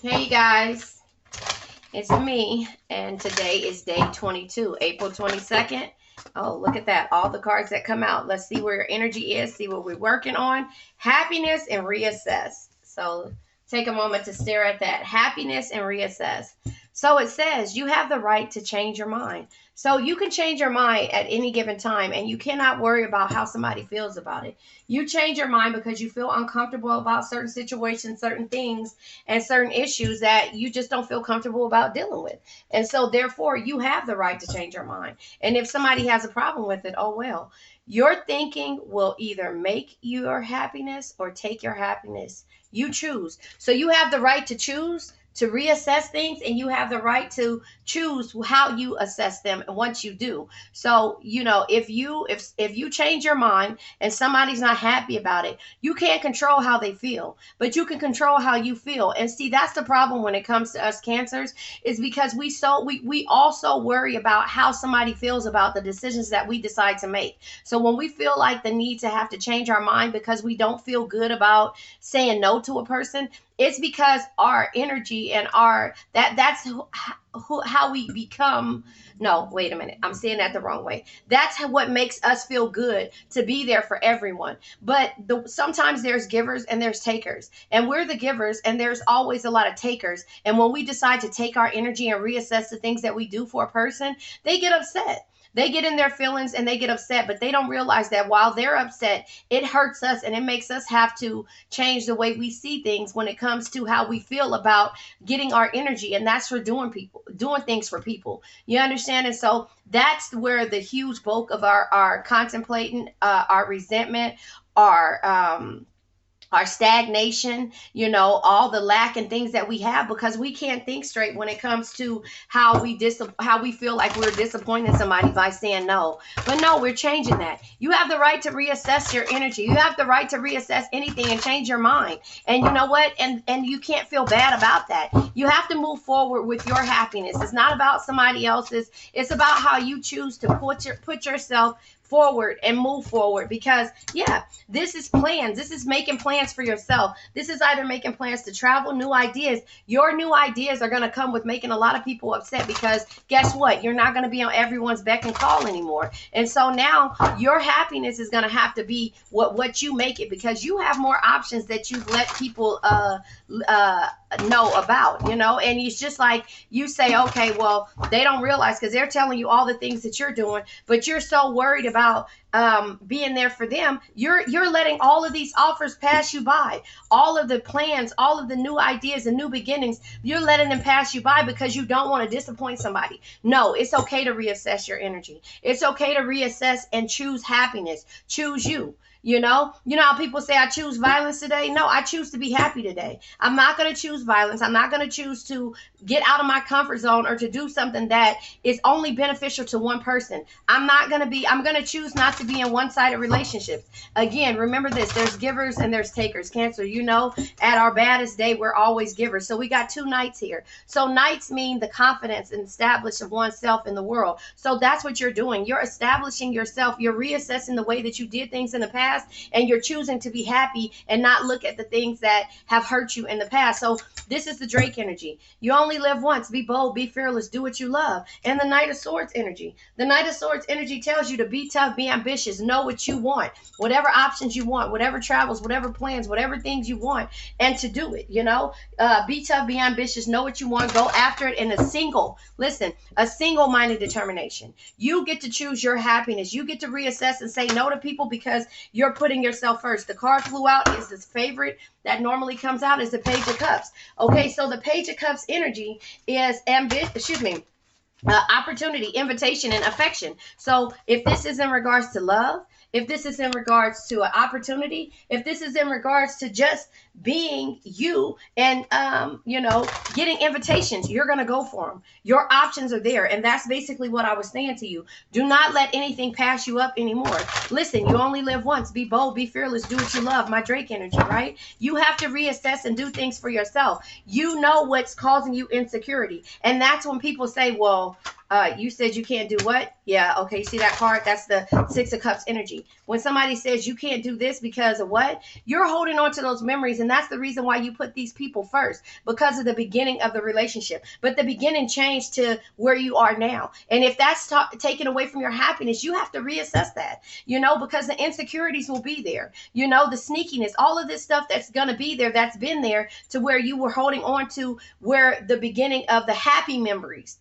Hey you guys, it's me, and today is day 22, April 22nd. Oh, look at that. All the cards that come out. Let's see where your energy is, see what we're working on. Happiness and reassess. So take a moment to stare at that. Happiness and reassess. So it says you have the right to change your mind. So you can change your mind at any given time, and you cannot worry about how somebody feels about it. You change your mind because you feel uncomfortable about certain situations, certain things, and certain issues that you just don't feel comfortable about dealing with. And so therefore you have the right to change your mind. And if somebody has a problem with it, oh well. Your thinking will either make your happiness or take your happiness. You choose. So you have the right to choose to reassess things, and you have the right to choose how you assess them once you do. So if you change your mind and somebody's not happy about it, you can't control how they feel, but you can control how you feel. And see, that's the problem when it comes to us cancers, is because we also worry about how somebody feels about the decisions that we decide to make. So when we feel like the need to have to change our mind because we don't feel good about saying no to a person, it's because our energy and that's how we become. No, wait a minute, I'm saying that the wrong way. That's what makes us feel good to be there for everyone. But sometimes there's givers and there's takers, and we're the givers, and there's always a lot of takers. And when we decide to take our energy and reassess the things that we do for a person, they get upset. They get in their feelings and they get upset, but they don't realize that while they're upset, it hurts us, and it makes us have to change the way we see things when it comes to how we feel about getting our energy. And that's for doing things for people. You understand? And so that's where the huge bulk of our contemplating, our resentment, our stagnation, all the lack and things that we have, because we can't think straight when it comes to how we feel like we're disappointing somebody by saying no. But no, we're changing that. You have the right to reassess your energy. You have the right to reassess anything and change your mind. And you know what? And you can't feel bad about that. You have to move forward with your happiness. It's not about somebody else's. It's about how you choose to put yourself forward and move forward. Because this is plans. This is making plans for yourself. This is either making plans to travel, new ideas. Your new ideas are going to come with making a lot of people upset, because guess what? You're not going to be on everyone's beck and call anymore. And so now your happiness is going to have to be what you make it, because you have more options that you've let people know about, and it's just like you say, okay, well, they don't realize because they're telling you all the things that you're doing, but you're so worried about being there for them. You're letting all of these offers pass you by, all of the plans, all of the new ideas and new beginnings. You're letting them pass you by because you don't want to disappoint somebody. No, it's okay to reassess your energy. It's okay to reassess and choose happiness. Choose you. You know how people say, I choose violence today? No, I choose to be happy today. I'm not going to choose violence. I'm not going to choose to get out of my comfort zone or to do something that is only beneficial to one person. I'm going to choose not to be in one-sided relationships. Again, remember this, there's givers and there's takers. Cancer, at our baddest day, we're always givers. So we got 2 knights here. So knights mean the confidence and establish of oneself in the world. So that's what you're doing. You're establishing yourself. You're reassessing the way that you did things in the past, and you're choosing to be happy and not look at the things that have hurt you in the past. So this is the Drake energy. You only live once. Be bold, be fearless, do what you love. And the Knight of Swords energy. The Knight of Swords energy tells you to be tough, be ambitious, know what you want, whatever options you want, whatever travels, whatever plans, whatever things you want, and to do it. Be tough, be ambitious, know what you want, go after it in a single-minded determination. You get to choose your happiness. You get to reassess and say no to people because you're putting yourself first. The card flew out is this favorite that normally comes out is the Page of Cups. Okay, so the Page of Cups energy is opportunity, invitation, and affection. So if this is in regards to love, if this is in regards to an opportunity, if this is in regards to just being you and getting invitations, you're going to go for them. Your options are there. And that's basically what I was saying to you. Do not let anything pass you up anymore. Listen, you only live once. Be bold, be fearless, do what you love. My Drake energy, right? You have to reassess and do things for yourself. You know what's causing you insecurity. And that's when people say, well, you said you can't do what? Yeah, okay, see that card? That's the 6 of Cups energy. When somebody says you can't do this because of what? You're holding on to those memories, and And that's the reason why you put these people first, because of the beginning of the relationship. But the beginning changed to where you are now. And if that's taken away from your happiness, you have to reassess that, because the insecurities will be there, the sneakiness, all of this stuff that's going to be there, that's been there to where you were holding on to, where the beginning of the happy memories,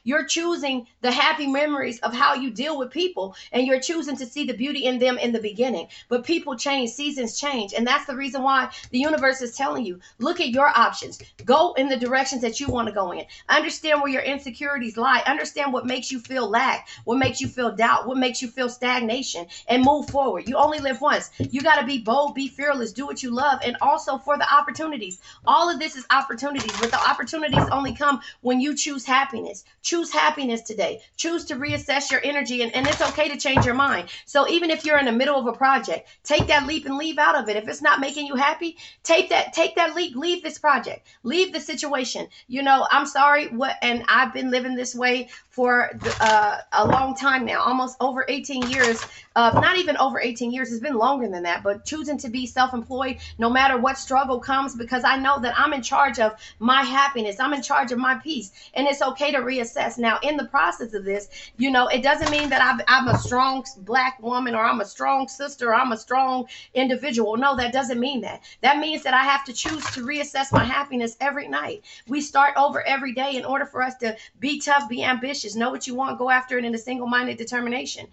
you're choosing the happy memories of how you deal with people, and you're choosing to see the beauty in them in the beginning. But people change, seasons change. And that's the reason why the universe is telling you, look at your options, go in the directions that you want to go in, understand where your insecurities lie, understand what makes you feel lack, what makes you feel doubt, what makes you feel stagnation, and move forward. You only live once. You got to be bold, be fearless, do what you love, and also for the opportunities. All of this is opportunities, but the opportunities only come when you choose happiness. Choose happiness today. Choose to reassess your energy, and it's okay to change your mind. So even if you're in the middle of a project, take that leap and leave out of it. If it's not making you happy, take that leap, leave this project, leave the situation. I'm sorry, and I've been living this way for a long time now, almost over 18 years. Not even over 18 years, it's been longer than that, but choosing to be self-employed no matter what struggle comes, because I know that I'm in charge of my happiness, I'm in charge of my peace, and it's okay to reassess. Now, in the process of this, it doesn't mean that I'm a strong Black woman, or I'm a strong sister, or I'm a strong individual. No, that doesn't mean that. That means that I have to choose to reassess my happiness every night. We start over every day in order for us to be tough, be ambitious, know what you want, go after it in a single-minded determination,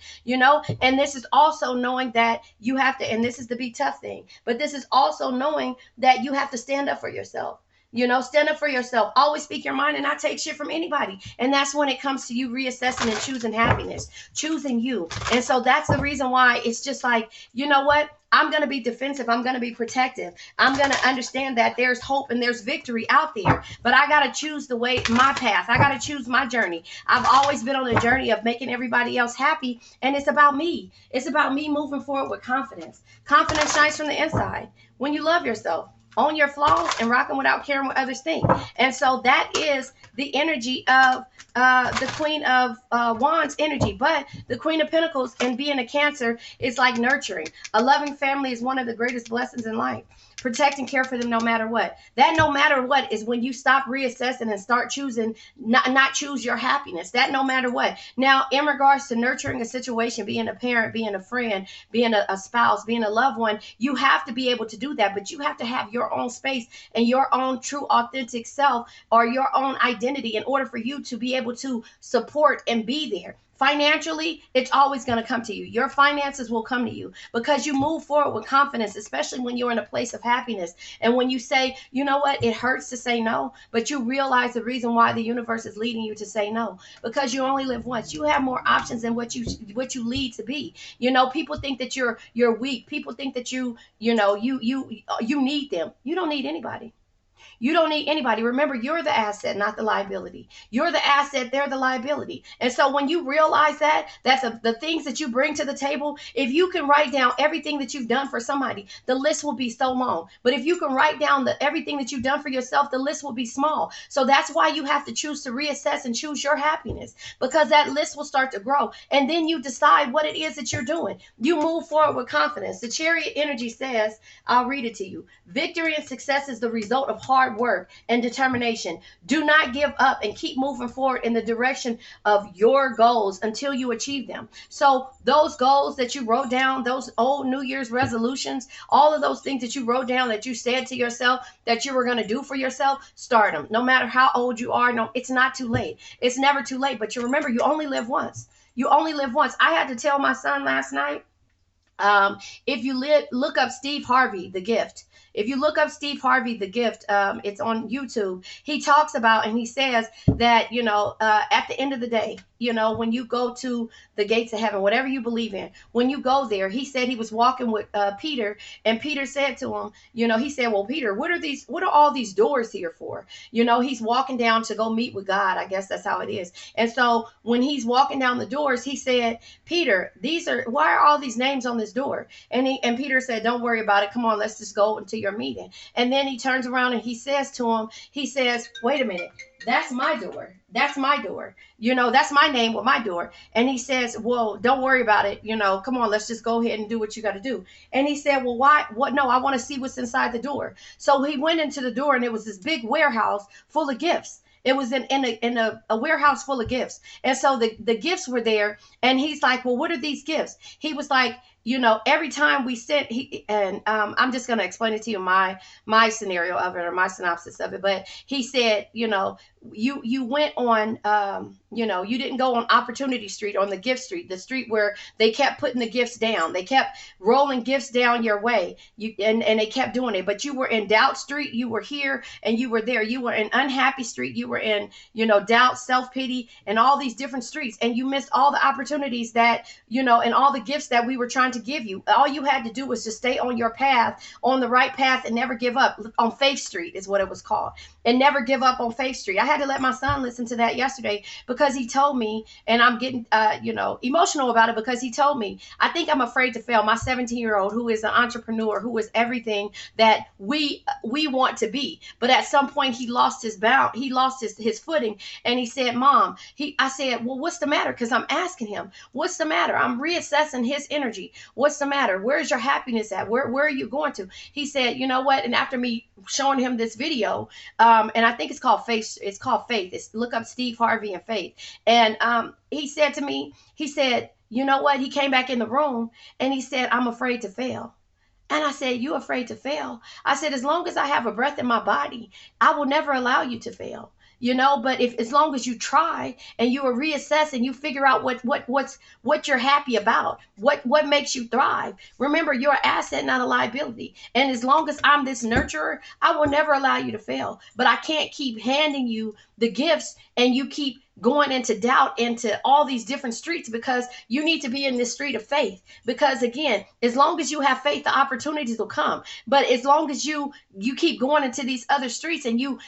and this is also knowing that you have to, and this is the be tough thing, but this is also knowing that you have to stand up for yourself. Stand up for yourself. Always speak your mind and not take shit from anybody. And that's when it comes to you reassessing and choosing happiness, choosing you. And so that's the reason why it's just like, you know what? I'm going to be defensive. I'm going to be protective. I'm going to understand that there's hope and there's victory out there. But I got to choose my path. I got to choose my journey. I've always been on a journey of making everybody else happy. And it's about me. It's about me moving forward with confidence. Confidence shines from the inside when you love yourself, own your flaws, and rocking without caring what others think. And so that is the energy of the Queen of Wands energy. But the Queen of Pentacles and being a Cancer is like nurturing. A loving family is one of the greatest blessings in life. Protect and care for them no matter what. That no matter what is when you stop reassessing and start choosing, not choose your happiness. That no matter what. Now, in regards to nurturing a situation, being a parent, being a friend, being a spouse, being a loved one, you have to be able to do that, but you have to have your own space and your own true authentic self, or your own identity, in order for you to be able to support and be there. Financially, it's always going to come to you. Your finances will come to you because you move forward with confidence, especially when you're in a place of happiness. And when you say, you know what, it hurts to say no, but you realize the reason why the universe is leading you to say no, because you only live once. You have more options than what you lead to be. People think that you're weak. People think that you need them. You don't need anybody. You don't need anybody. Remember, you're the asset, not the liability. You're the asset, they're the liability. And so when you realize that's the things that you bring to the table, if you can write down everything that you've done for somebody, the list will be so long. But if you can write down everything that you've done for yourself, the list will be small. So that's why you have to choose to reassess and choose your happiness, because that list will start to grow. And then you decide what it is that you're doing. You move forward with confidence. The Chariot energy says, I'll read it to you. Victory and success is the result of hard work and determination. Do not give up and keep moving forward in the direction of your goals until you achieve them. So those goals that you wrote down, those old New Year's resolutions, all of those things that you wrote down that you said to yourself that you were going to do for yourself, start them. No matter how old you are, no, it's not too late. It's never too late. But you remember, you only live once. You only live once. I had to tell my son last night, if you look up Steve Harvey, The Gift. If you look up Steve Harvey, The Gift, it's on YouTube. He talks about, and he says that, at the end of the day, when you go to the gates of heaven, whatever you believe in, when you go there, he said he was walking with Peter, and Peter said to him, he said, well, Peter, what are all these doors here for? He's walking down to go meet with God. I guess that's how it is. And so when he's walking down the doors, he said, Peter, why are all these names on his door. And Peter said, don't worry about it. Come on, let's just go into your meeting. And then he turns around and he says to him, he says, wait a minute. That's my door. That's my door. That's my name with my door. And he says, well, don't worry about it. Come on, let's just go ahead and do what you got to do. And he said, well, why? What? No, I want to see what's inside the door. So he went into the door, and it was this big warehouse full of gifts. It was in a warehouse full of gifts. And so the gifts were there. And he's like, well, what are these gifts? He was like, every time we sent, I'm just going to explain it to you, my scenario of it, or my synopsis of it. But he said, you went on, you didn't go on Opportunity Street, on the gift street, the street where they kept putting the gifts down. They kept rolling gifts down your way. And they kept doing it. But you were in Doubt Street. You were here and you were there. You were in Unhappy Street. You were in, doubt, self-pity, and all these different streets. And you missed all the opportunities that, and all the gifts that we were trying to give you. All you had to do was just stay on your path, on the right path, and never give up. On Faith Street is what it was called. And never give up on Faith Street. I had to let my son listen to that yesterday, because he told me, and I'm getting, emotional about it, because he told me, I think I'm afraid to fail. My 17-year-old, who is an entrepreneur, who is everything that we want to be. But at some point he lost his his footing. And he said, Mom, I said, well, what's the matter? Because I'm asking him, what's the matter? I'm reassessing his energy. What's the matter? Where's your happiness at? Where are you going to? He said, you know what? And after me showing him this video, and I think it's called Faith. It's called Faith. Look up Steve Harvey and Faith. And he said to me, he said, you know what? He came back in the room and he said, I'm afraid to fail. And I said, you afraid to fail? I said, as long as I have a breath in my body, I will never allow you to fail. But as long as you try and you reassess and you figure out what you're happy about, what makes you thrive. Remember, you're an asset, not a liability. And as long as I'm this nurturer, I will never allow you to fail. But I can't keep handing you the gifts and you keep going into doubt, into all these different streets, because you need to be in this street of faith. Because again, as long as you have faith, the opportunities will come. But as long as you keep going into these other streets and you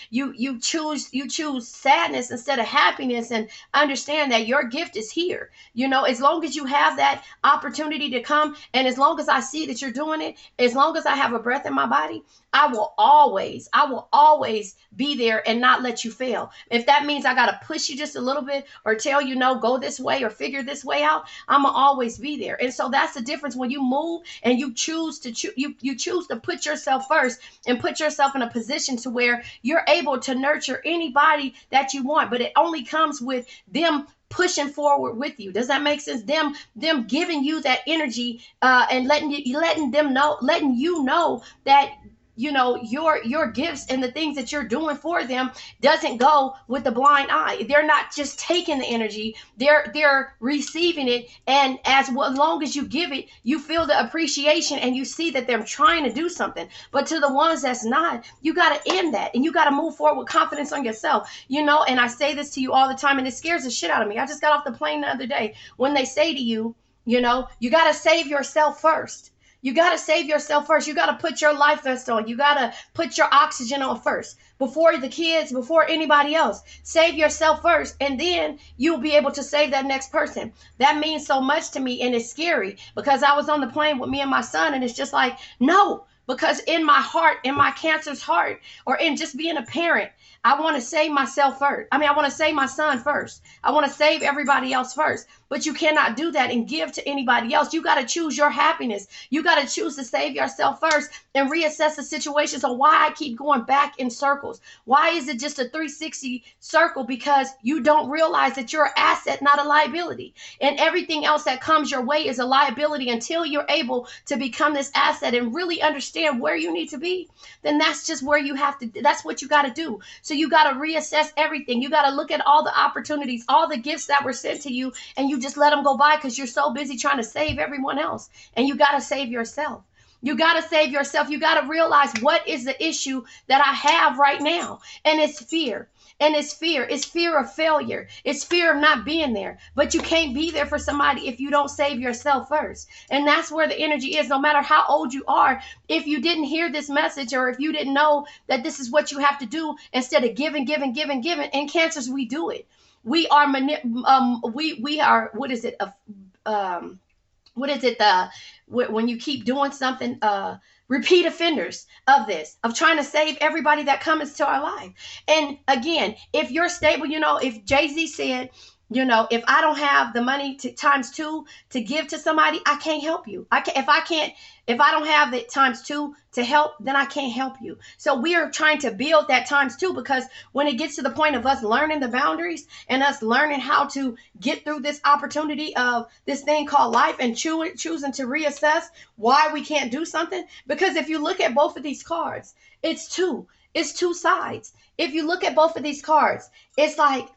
choose sadness instead of happiness, and understand that your gift is here. As long as you have that opportunity to come, and as long as I see that you're doing it, as long as I have a breath in my body, I will always be there and not let you fail. If that means I got to push you just a little bit, or tell you, no, go this way, or figure this way out, I'm going to always be there. And so that's the difference when you move and you choose to you choose to put yourself first, and put yourself in a position to where you're able to nurture anybody that you want. But it only comes with them pushing forward with you. Does that make sense? Them giving you that energy, and letting you know that your gifts and the things that you're doing for them doesn't go with the blind eye. They're not just taking the energy, they're receiving it. And as long as you give it, you feel the appreciation and you see that they're trying to do something. But to the ones that's not, you got to end that, and you got to move forward with confidence on yourself. And I say this to you all the time, and it scares the shit out of me. I just got off the plane the other day when they say to you, you got to save yourself first. You got to save yourself first. You got to put your life vest on. You got to put your oxygen on first, before the kids, before anybody else. Save yourself first, and then you'll be able to save that next person. That means so much to me, and it's scary, because I was on the plane with me and my son, and it's just like, no, because in my heart, in my Cancer's heart, or in just being a parent, I want to save myself first. I want to save my son first. I want to save everybody else first. But you cannot do that and give to anybody else. You got to choose your happiness. You got to choose to save yourself first and reassess the situation. So why I keep going back in circles? Why is it just a 360 circle? Because you don't realize that you're an asset, not a liability. And everything else that comes your way is a liability until you're able to become this asset and really understand where you need to be. Then that's just where you have to, that's what you got to do. So you got to reassess everything. You got to look at all the opportunities, all the gifts that were sent to you, and you just let them go by because you're so busy trying to save everyone else. And you got to save yourself. You got to save yourself. You got to realize what is the issue that I have right now. And it's fear. And it's fear. It's fear of failure. It's fear of not being there. But you can't be there for somebody if you don't save yourself first. And that's where the energy is. No matter how old you are, if you didn't hear this message, or if you didn't know that this is what you have to do, instead of giving, in Cancers, we do it. We are, we are, what is it? what is it, when you keep doing something, repeat offenders of this, of trying to save everybody that comes to our life. And again, if you're stable, if Jay-Z said, if I don't have the money to times two to give to somebody, I can't help you. If I don't have it times two to help, then I can't help you. So we are trying to build that times two, because when it gets to the point of us learning the boundaries and us learning how to get through this opportunity of this thing called life, and choosing to reassess why we can't do something. Because if you look at both of these cards, it's two sides. If you look at both of these cards, it's like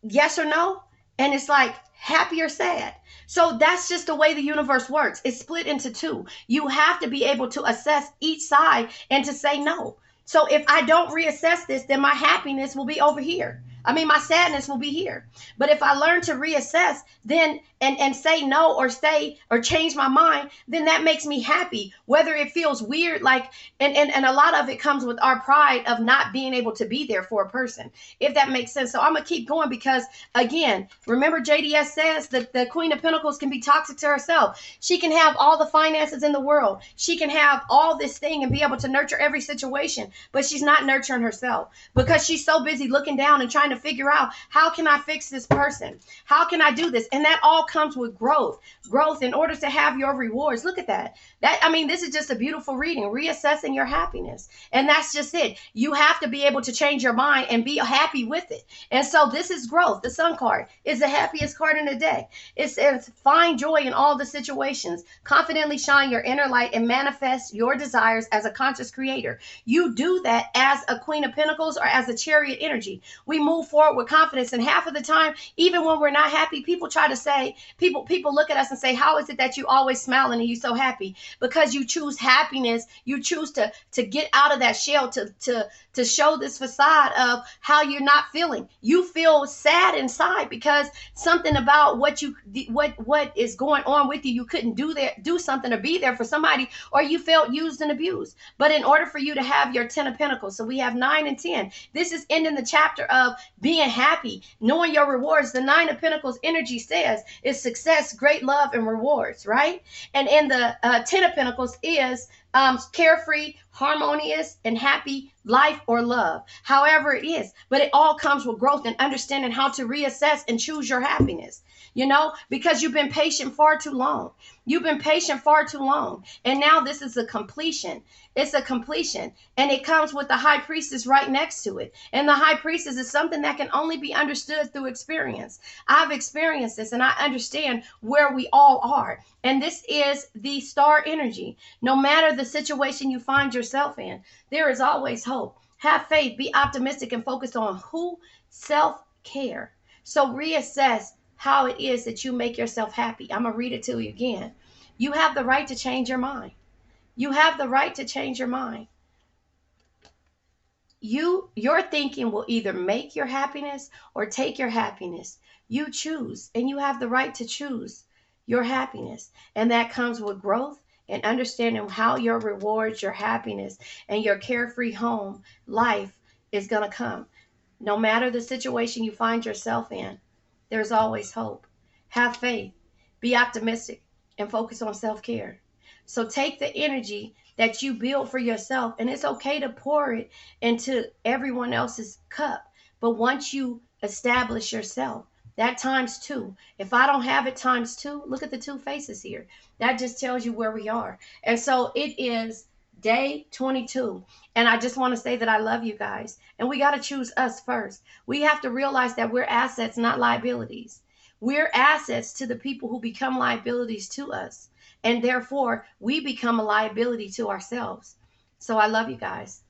yes or no, and it's like happy or sad. So that's just the way the universe works. It's split into two. You have to be able to assess each side and to say no. So if I don't reassess this, then my happiness will be over here. I mean, my sadness will be here. But if I learn to reassess, then and say no, or stay, or change my mind, then that makes me happy. Whether it feels weird, like, and a lot of it comes with our pride of not being able to be there for a person, if that makes sense. So I'm gonna keep going, because again, remember JDS says that the Queen of Pentacles can be toxic to herself. She can have all the finances in the world. She can have all this thing and be able to nurture every situation, but she's not nurturing herself, because she's so busy looking down and trying to figure out, how can I fix this person? How can I do this? And that all comes with growth in order to have your rewards. Look at that. This is just a beautiful reading, reassessing your happiness. And that's just it. You have to be able to change your mind and be happy with it. And so this is growth. The Sun card is the happiest card in the deck. It says find joy in all the situations, confidently shine your inner light, and manifest your desires as a conscious creator. You do that as a Queen of Pentacles or as a Chariot energy. We move forward with confidence, and half of the time, even when we're not happy, people try to say, people look at us and say, how is it that you always smiling and you so happy? Because you choose happiness. You choose to get out of that shell, to show this facade of how you're not feeling. You feel sad inside because something about what is going on with you, you couldn't do something or be there for somebody, or you felt used and abused. But in order for you to have your 10 of Pentacles, so we have 9 and 10, this is ending the chapter of being happy, knowing your rewards. The 9 of Pentacles energy says is success, great love, and rewards, right? And in the 10 of Pentacles is carefree, harmonious, and happy life or love, however it is. But it all comes with growth and understanding how to reassess and choose your happiness, because you've been patient far too long. You've been patient far too long. And now this is a completion. It's a completion. And it comes with the High Priestess right next to it. And the High Priestess is something that can only be understood through experience. I've experienced this, and I understand where we all are. And this is the star energy. No matter the situation you find yourself in, there is always hope. Have faith, be optimistic, and focus on self-care. So reassess how it is that you make yourself happy. I'm going to read it to you again. You have the right to change your mind. You have the right to change your mind. Your thinking will either make your happiness or take your happiness. You choose, and you have the right to choose your happiness. And that comes with growth and understanding how your rewards, your happiness, and your carefree home life is going to come. No matter the situation you find yourself in, there's always hope. Have faith, be optimistic, and focus on self-care. So take the energy that you build for yourself, and it's okay to pour it into everyone else's cup. But once you establish yourself, that times 2. If I don't have it times 2, look at the 2 faces here. That just tells you where we are. And so it is day 22. And I just want to say that I love you guys. And we got to choose us first. We have to realize that we're assets, not liabilities. We're assets to the people who become liabilities to us. And therefore, we become a liability to ourselves. So I love you guys.